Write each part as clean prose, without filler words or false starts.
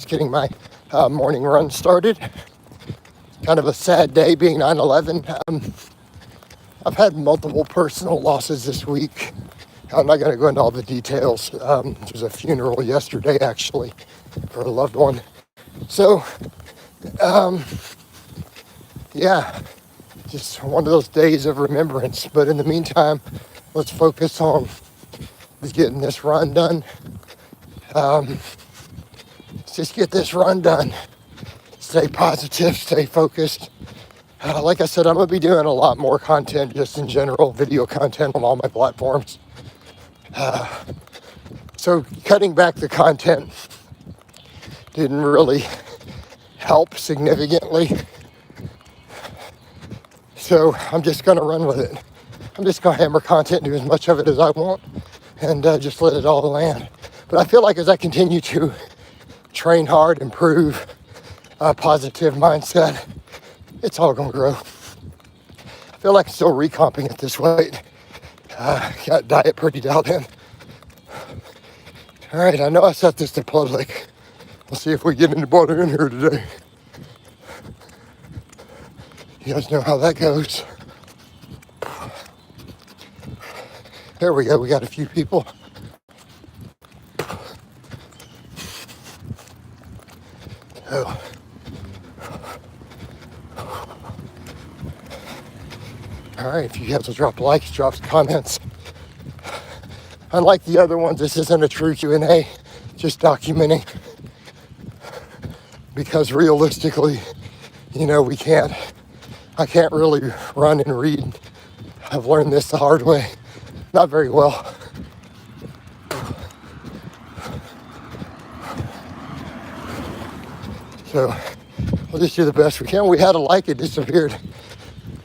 Just getting my morning run started. Kind of a sad day being 9/11. I've had multiple personal losses this week. I'm not going to go into all the details. There was a funeral yesterday, actually, for a loved one. So, yeah, just one of those days of remembrance. But in the meantime, let's focus on getting this run done. Let's just get this run done. Stay positive, stay focused. Like I said, I'm going to be doing a lot more content just in general, video content on all my platforms. So cutting back the content didn't really help significantly. So I'm just going to run with it. I'm just going to hammer content, do as much of it as I want, and just let it all land. But I feel like as I continue to train hard, improve, positive mindset, it's all going to grow. I feel like I'm still recomping at this weight. Got diet pretty dialed in. All right, I know I set this to public. We'll see if we get anybody in here today. You guys know how that goes. There we go, we got a few people. Oh. All right, if you guys will drop likes, drop comments. Unlike the other ones, this isn't a true Q&A, just documenting. Because realistically, I can't really run and read. I've learned this the hard way, not very well. So we'll just do the best we can. We had a like, it disappeared.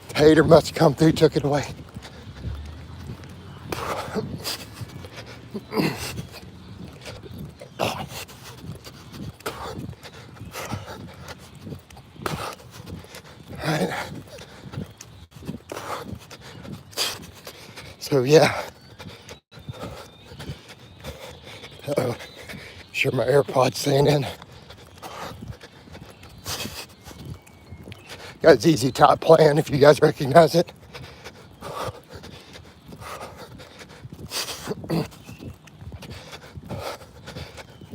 The hater must have come through, took it away. Right. So yeah. Uh-oh. Sure my AirPod's staying in. Got ZZ Top playing if you guys recognize it.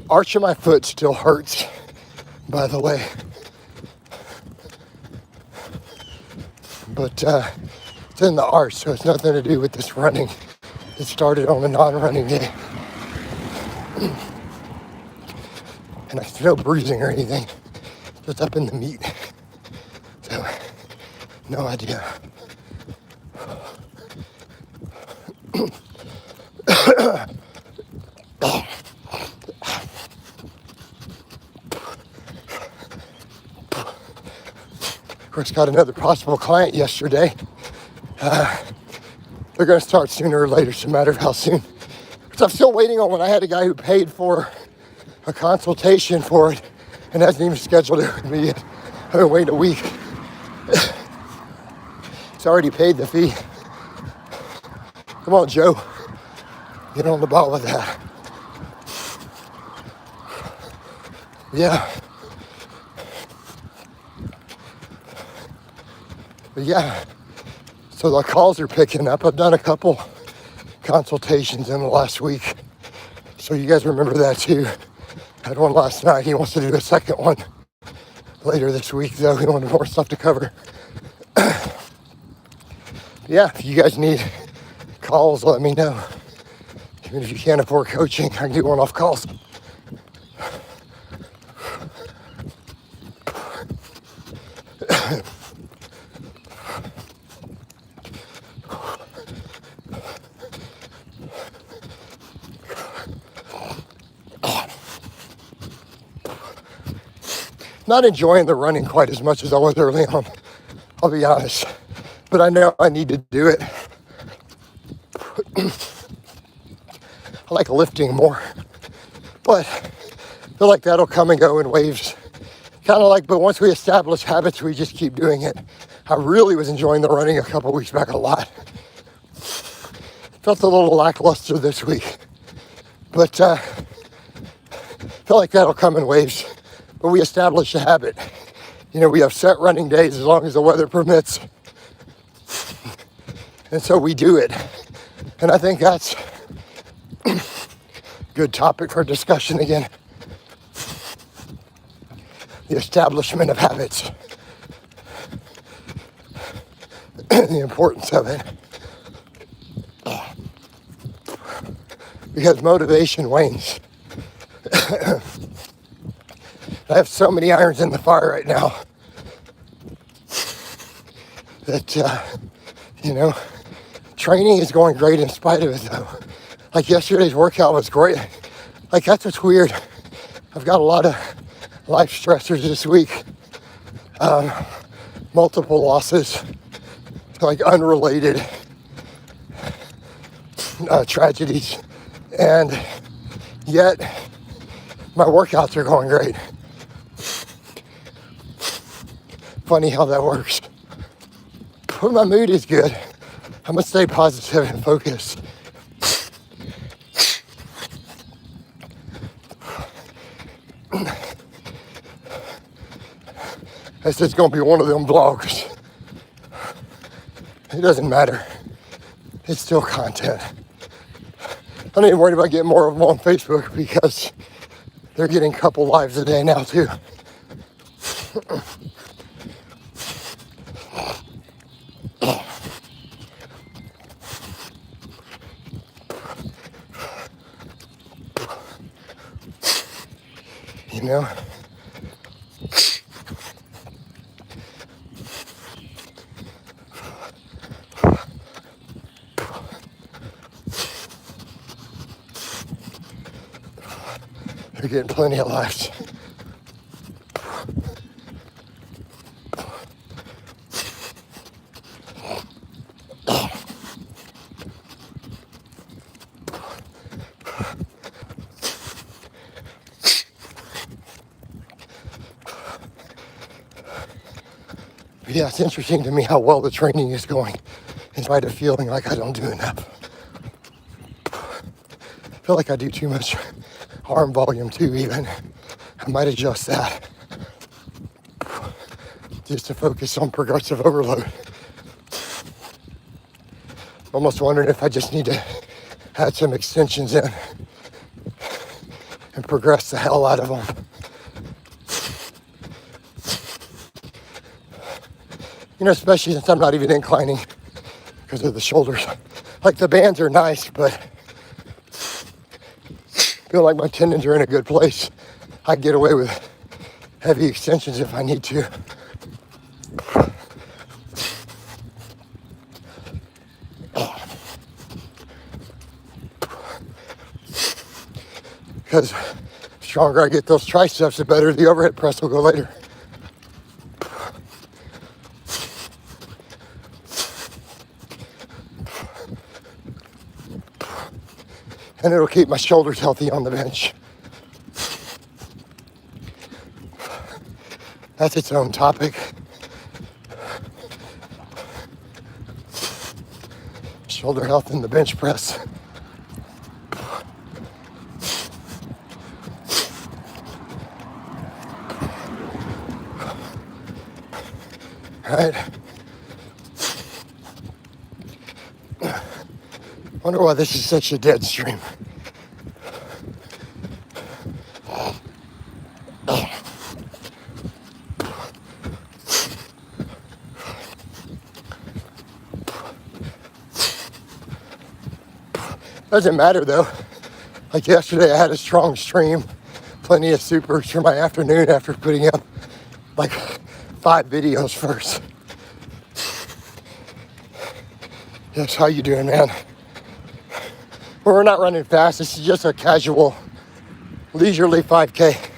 Arch of my foot still hurts, by the way. But it's in the arch, so it's nothing to do with this running. It started on a non-running day. And there's no bruising or anything, just up in the meat. So, no idea. Of course, got another possible client yesterday. They're going to start sooner or later. It's a matter of how soon. Because I'm still waiting on one. I had a guy who paid for a consultation for it and hasn't even scheduled it with me yet. I've been waiting a week. He's already paid the fee. Come on, Joe. Get on the ball with that. Yeah. But yeah, so the calls are picking up. I've done a couple consultations in the last week. So you guys remember that too. Had one last night. He wants to do a second one later this week, though. He wanted more stuff to cover. Yeah, if you guys need calls, let me know. Even if you can't afford coaching, I can do one-off calls. Not enjoying the running quite as much as I was early on, I'll be honest. But I know I need to do it. I like lifting more, but I feel like that'll come and go in waves. Kind of like, but once we establish habits, we just keep doing it. I really was enjoying the running a couple weeks back a lot. Felt a little lackluster this week, but feel like that'll come in waves. but we establish a habit. We have set running days as long as the weather permits. And so we do it. And I think that's a good topic for discussion again. The establishment of habits. The importance of it. Because motivation wanes. I have so many irons in the fire right now that, training is going great in spite of it though. Like yesterday's workout was great. Like that's what's weird. I've got a lot of life stressors this week. Multiple losses, like unrelated tragedies. And yet my workouts are going great. Funny how that works. But my mood is good. I'm gonna stay positive and focused. This is gonna be one of them vlogs. It doesn't matter. It's still content. I'm not even worried about getting more of them on Facebook because they're getting a couple lives a day now too. They're getting plenty of lives. But yeah, it's interesting to me how well the training is going in spite of feeling like I don't do enough. I feel like I do too much arm volume too even. I might adjust that just to focus on progressive overload. I'm almost wondering if I just need to add some extensions in and progress the hell out of them. Especially since I'm not even inclining because of the shoulders. Like the bands are nice, but I feel like my tendons are in a good place. I can get away with heavy extensions if I need to. Because the stronger I get those triceps, the better the overhead press will go later. And it'll keep my shoulders healthy on the bench. That's its own topic. Shoulder health in the bench press. Right. Wonder why this is such a dead stream. Doesn't matter though. Like yesterday I had a strong stream, plenty of supers for my afternoon after putting up like 5 videos first. Yes, how you doing, man? We're not running fast. This is just a casual, leisurely 5K.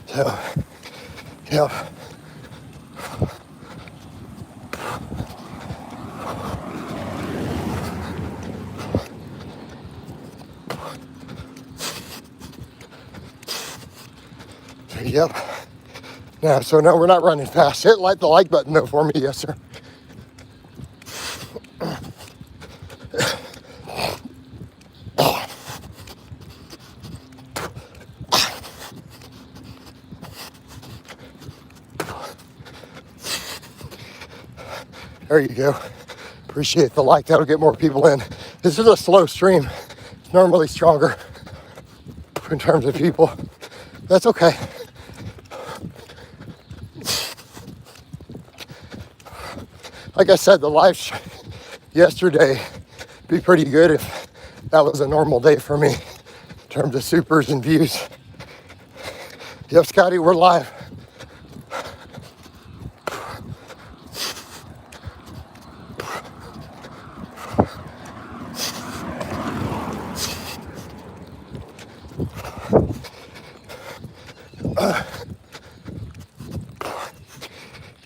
So, yeah. Yep. Now, so no, we're not running fast. Hit the like button though for me, yes sir. There you go. Appreciate the like. That'll get more people in. This is a slow stream. It's normally stronger in terms of people. That's okay. Like I said, the live yesterday be pretty good if that was a normal day for me in terms of supers and views. Yep, Scotty, we're live.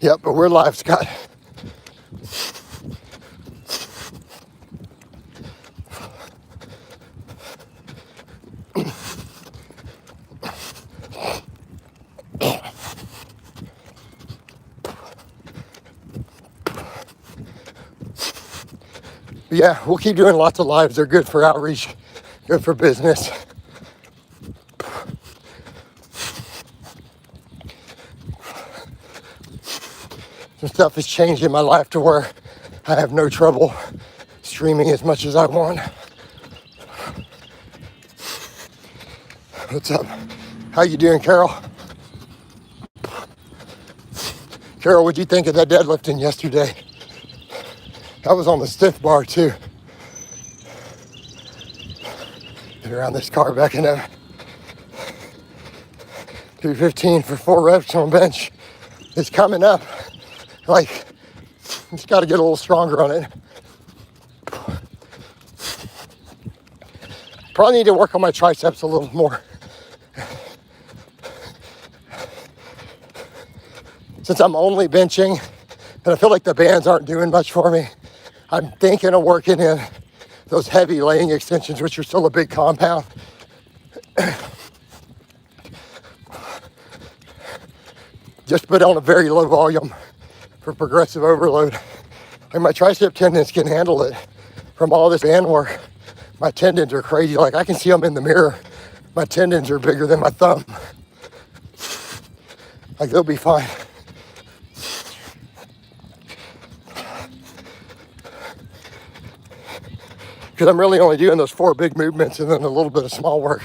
Yep, but we're live, Scott. Yeah, we'll keep doing lots of lives. They're good for outreach, good for business. Some stuff has changed in my life to where I have no trouble streaming as much as I want. What's up? How you doing, Carol? Carol, what'd you think of that deadlifting yesterday? I was on the stiff bar too. Get around this car backing up. 215 for 4 reps on bench. It's coming up. Like, just got to get a little stronger on it. Probably need to work on my triceps a little more. Since I'm only benching, and I feel like the bands aren't doing much for me, I'm thinking of working in those heavy laying extensions, which are still a big compound. Just put on a very low volume for progressive overload. Like my tricep tendons can handle it from all this band work. My tendons are crazy. Like I can see them in the mirror. My tendons are bigger than my thumb. Like they'll be fine. Because I'm really only doing those 4 big movements and then a little bit of small work.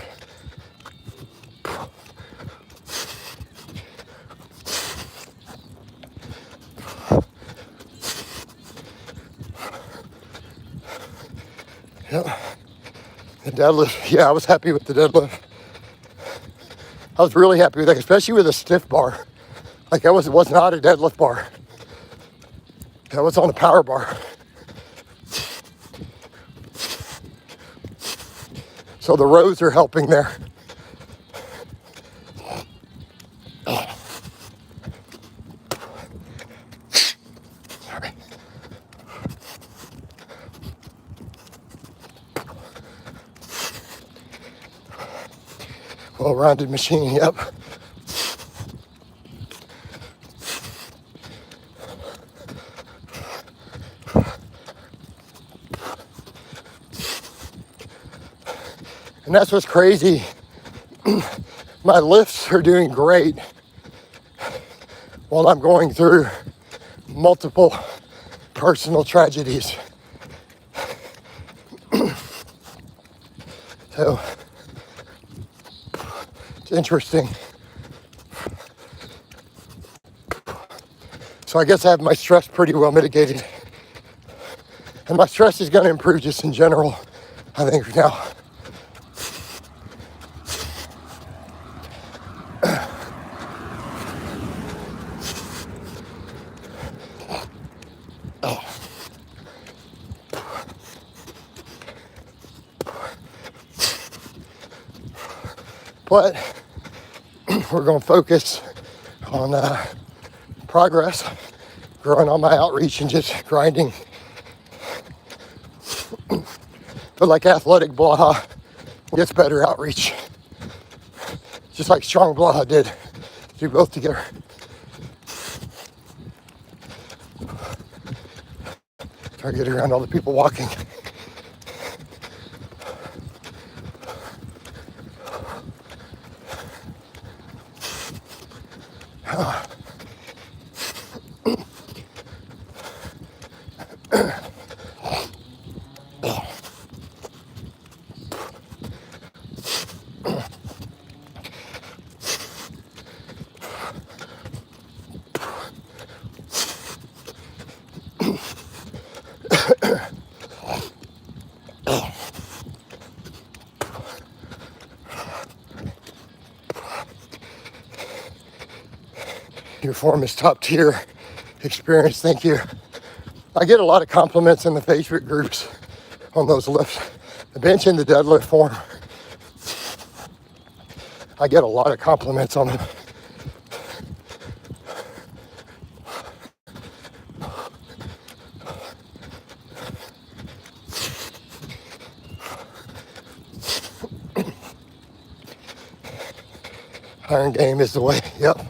Yep. The deadlift, yeah, I was happy with the deadlift. I was really happy with that, especially with a stiff bar. Like that was not a deadlift bar. That was on a power bar. So the rows are helping there. Sorry. Well-rounded machine, yep. And that's what's crazy. My lifts are doing great while I'm going through multiple personal tragedies. So it's interesting. So I guess I have my stress pretty well mitigated. And my stress is going to improve just in general, I think, now. But we're going to focus on progress, growing on my outreach and just grinding. But like athletic Blaha gets better outreach, just like strong Blaha did. Do both together. Try to get around all the people walking. Your form is top tier experience. Thank you. I get a lot of compliments in the Facebook groups on those lifts. The bench and the deadlift form. I get a lot of compliments on them. Iron game is the way. Yep.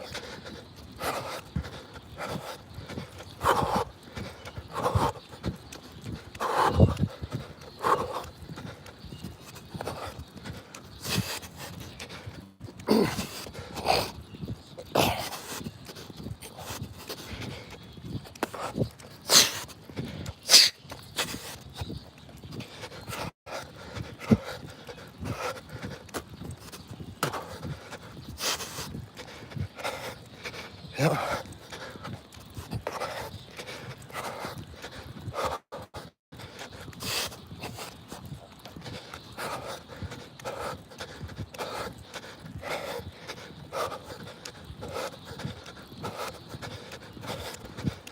Yep.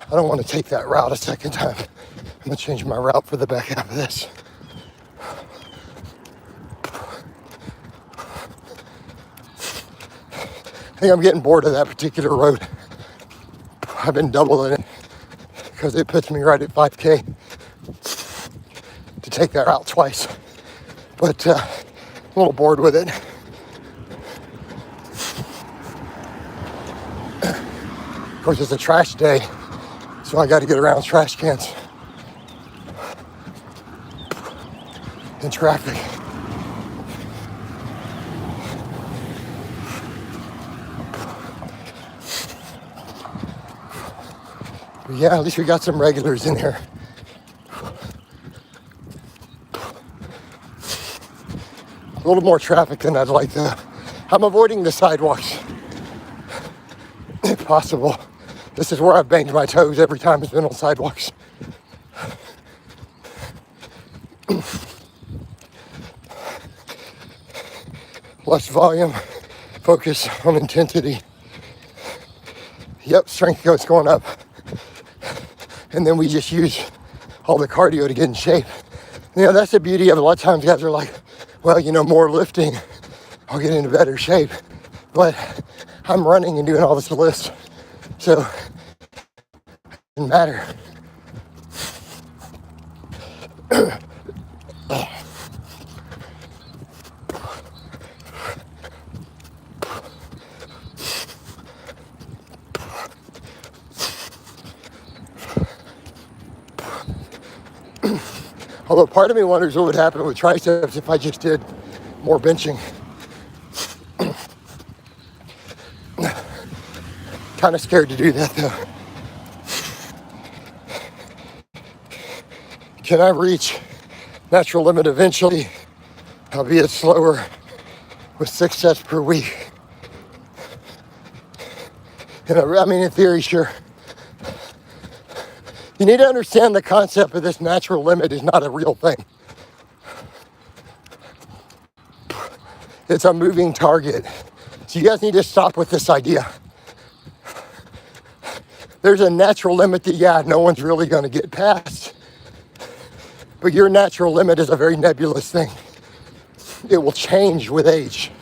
I don't want to take that route a second time. I'm going to change my route for the back half of this. I think I'm getting bored of that particular road. I've been doubling it because it puts me right at 5K to take that route twice. But a little bored with it. Of course, it's a trash day, so I got to get around trash cans and traffic. But yeah, at least we got some regulars in here. A little more traffic than I'd like though. I'm avoiding the sidewalks if possible. This is where I've banged my toes every time it's been on sidewalks. Less volume, focus on intensity. Yep, strength goes going up. And then we just use all the cardio to get in shape. You know, that's the beauty of it. A lot of times guys are like, well, you know, more lifting, I'll get into better shape. But I'm running and doing all this lifts, so it doesn't matter. Although part of me wonders what would happen with triceps if I just did more benching. Kind of scared to do that though. Can I reach natural limit eventually? Albeit slower with 6 sets per week. And I mean, in theory, sure. You need to understand the concept of this natural limit is not a real thing. It's a moving target. So you guys need to stop with this idea. There's a natural limit that, yeah, no one's really going to get past. But your natural limit is a very nebulous thing. It will change with age.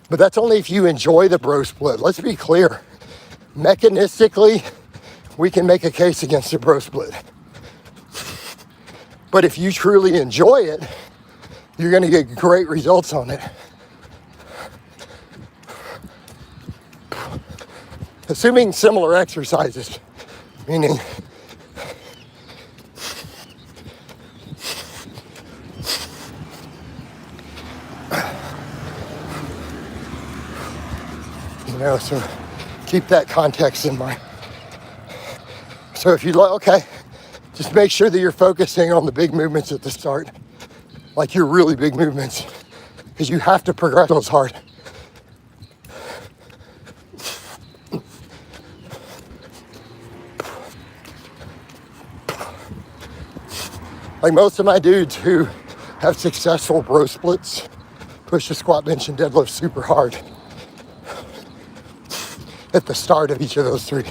But that's only if you enjoy the bro split. Let's be clear. Mechanistically, we can make a case against a bro split. But if you truly enjoy it, you're going to get great results on it. Assuming similar exercises, meaning so keep that context in mind. So if you like, okay, just make sure that you're focusing on the big movements at the start, like your really big movements, because you have to progress those hard. Like most of my dudes who have successful bro splits push the squat, bench, and deadlift super hard at the start of each of those three.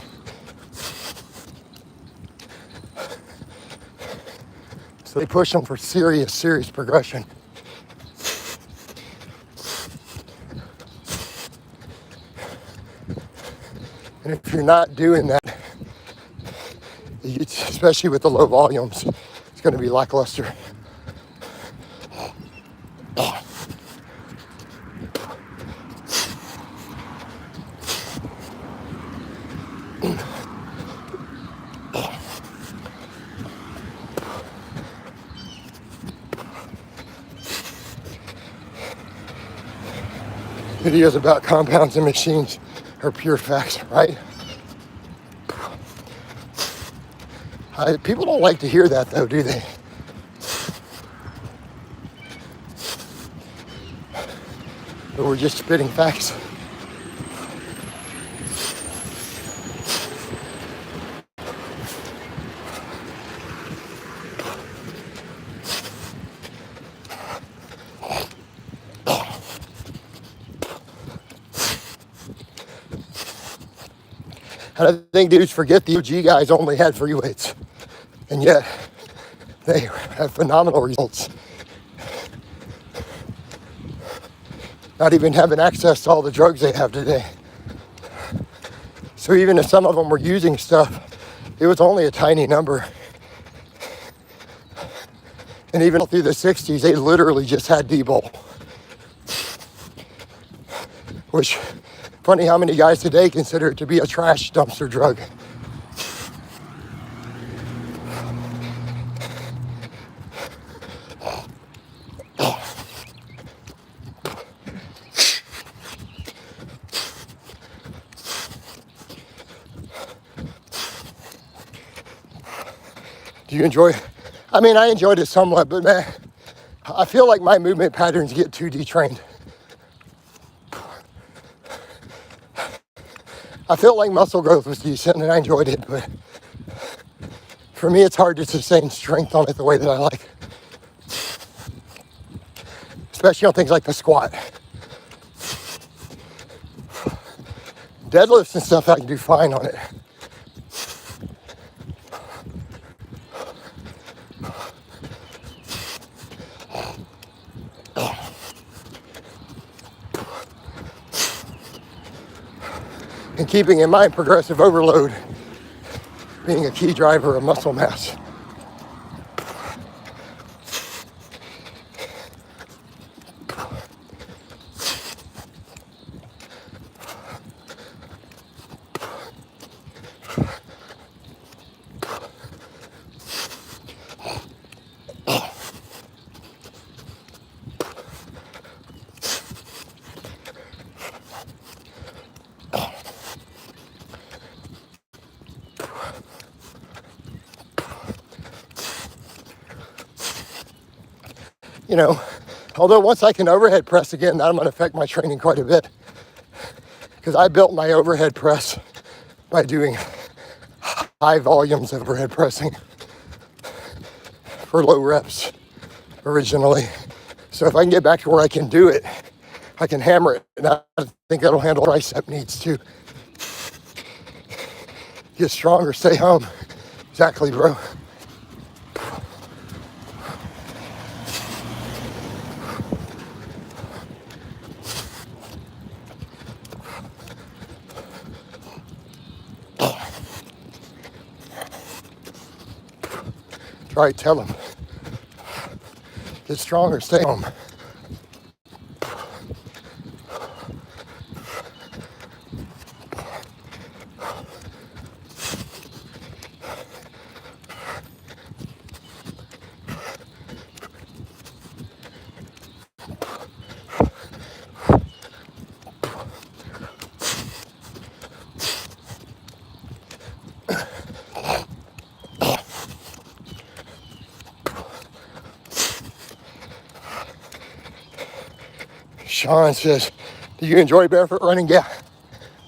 So they push them for serious progression. And if you're not doing that, especially with the low volumes, it's going to be lackluster. Videos about compounds and machines are pure facts, right? People don't like to hear that though, do they? But we're just spitting facts. And I think dudes forget the OG guys only had free weights. And yet, they have phenomenal results. Not even having access to all the drugs they have today. So even if some of them were using stuff, it was only a tiny number. And even through the 60s, they literally just had D-Bowl. Which, funny how many guys today consider it to be a trash dumpster drug. Do you enjoy it? I mean, I enjoyed it somewhat, but man, I feel like my movement patterns get too detrained. I felt like muscle growth was decent and I enjoyed it, but for me, it's hard to sustain strength on it the way that I like. Especially on things like the squat. Deadlifts and stuff, I can do fine on it. And keeping in mind progressive overload being a key driver of muscle mass. You know, although once I can overhead press again, that'll going to affect my training quite a bit. Because I built my overhead press by doing high volumes of overhead pressing for low reps originally. So if I can get back to where I can do it, I can hammer it. And I think that'll handle tricep needs too. Get stronger, stay home. Exactly, bro. Right, tell them. Get stronger, stay home. Sean says, do you enjoy barefoot running? Yeah.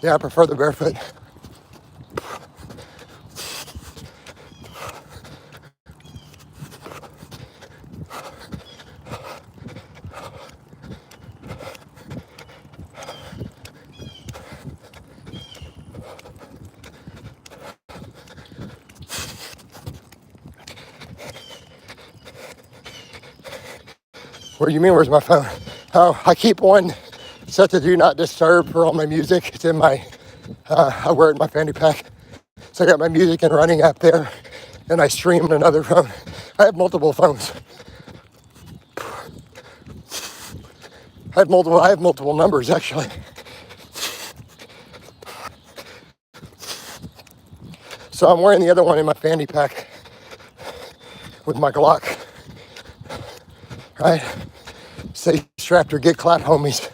Yeah, I prefer the barefoot. What do you mean, where's my phone? Oh, I keep one set to do not disturb for all my music. It's in my, I wear it in my fanny pack. So I got my music and running app there, and I stream on another phone. I have multiple phones. I have multiple numbers, actually. So I'm wearing the other one in my fanny pack with my Glock. Right? Stay strapped or get clapped, homies.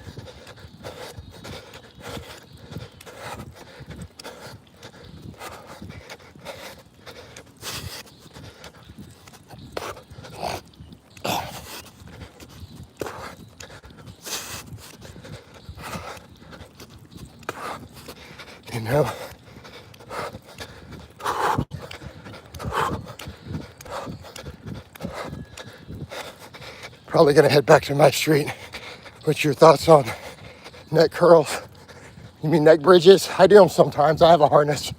You know? Probably gonna head back to my street. What's your thoughts on neck curls? You mean neck bridges? I do them sometimes. I have a harness.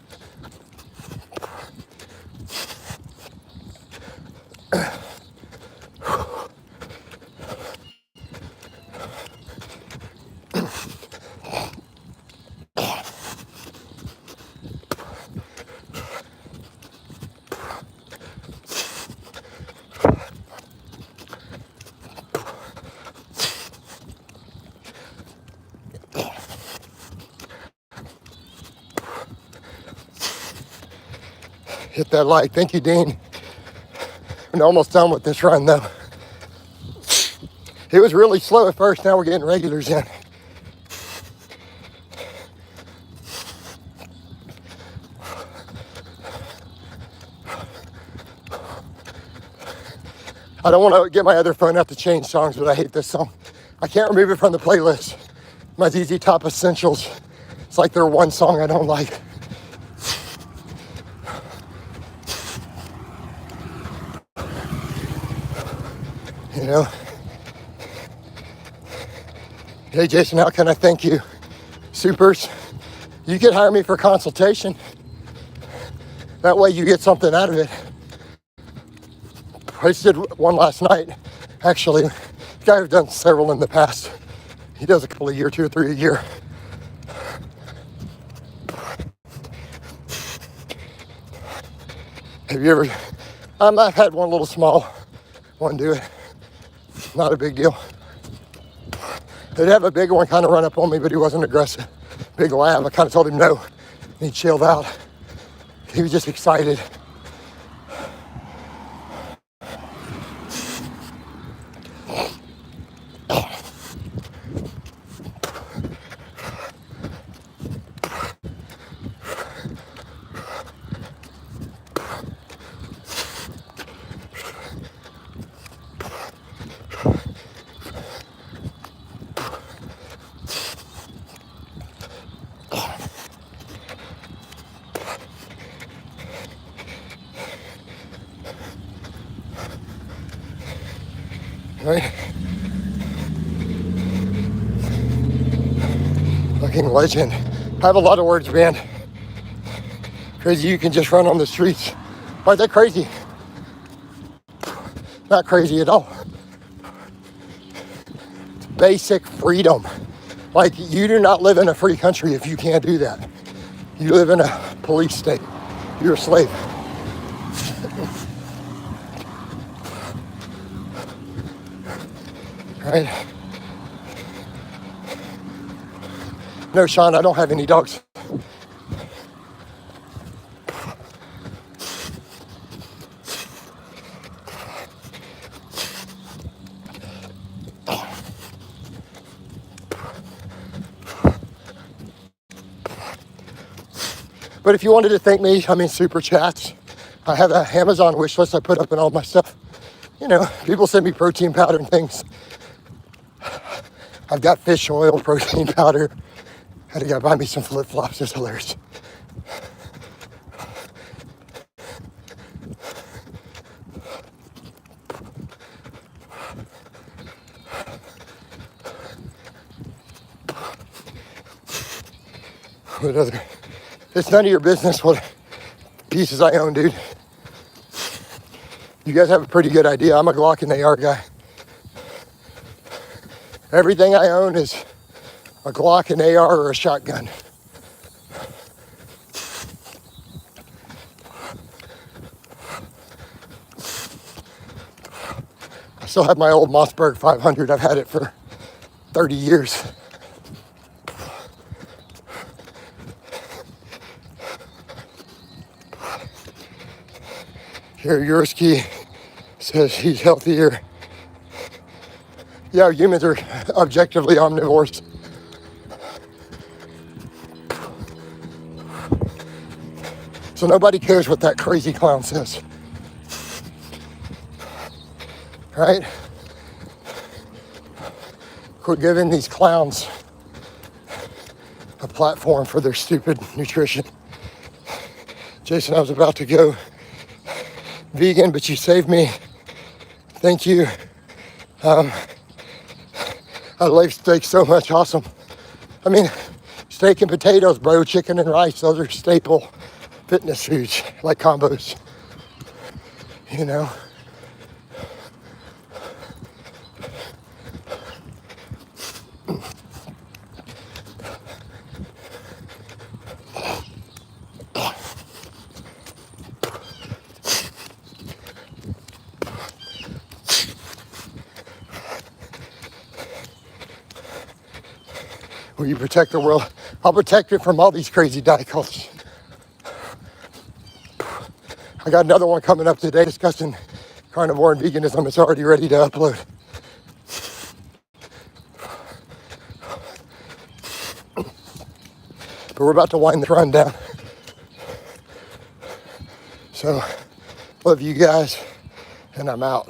Hit that like. Thank you, Dean. I'm almost done with this run, though. It was really slow at first. Now we're getting regulars in. I don't want to get my other phone out to change songs, but I hate this song. I can't remove it from the playlist. My ZZ Top Essentials. It's like their one song I don't like. You know? Hey, Jason, how can I thank you? Supers, you could hire me for consultation. That way you get something out of it. I just did one last night, actually. The guy I've done several in the past. He does a couple a year, 2 or 3 a year. Have you ever, I've had one little small one do it. Not a big deal. They'd have a big one kind of run up on me, but he wasn't aggressive. Big lab, I kind of told him no. And he chilled out. He was just excited. Right? Fucking legend. I have a lot of words, man. Crazy you can just run on the streets. Why is that crazy? Not crazy at all. It's basic freedom. Like, you do not live in a free country if you can't do that. You live in a police state. You're a slave. right? No, Sean, I don't have any dogs. But if you wanted to thank me, I'm in super chats. I have an Amazon wish list I put up and all my stuff. You know, people send me protein powder and things. I've got fish oil, protein powder. Had to go buy me some flip-flops. It's hilarious. What other? It's none of your business what pieces I own, dude. You guys have a pretty good idea. I'm a Glock and AR guy. Everything I own is a Glock, an AR, or a shotgun. I still have my old Mossberg 500. I've had it for 30 years. Here, Yursky says he's healthier. Yeah, humans are objectively omnivores. So nobody cares what that crazy clown says. Right? Quit giving these clowns a platform for their stupid nutrition. Jason, I was about to go vegan, but you saved me. Thank you. I love steak so much. Awesome. I mean, steak and potatoes, bro. Chicken and rice. Those are staple fitness foods, like combos. You know? Will you protect the world? I'll protect it from all these crazy diet cults. I got another one coming up today discussing carnivore and veganism. It's already ready to upload. But we're about to wind the run down. So, love you guys, and I'm out.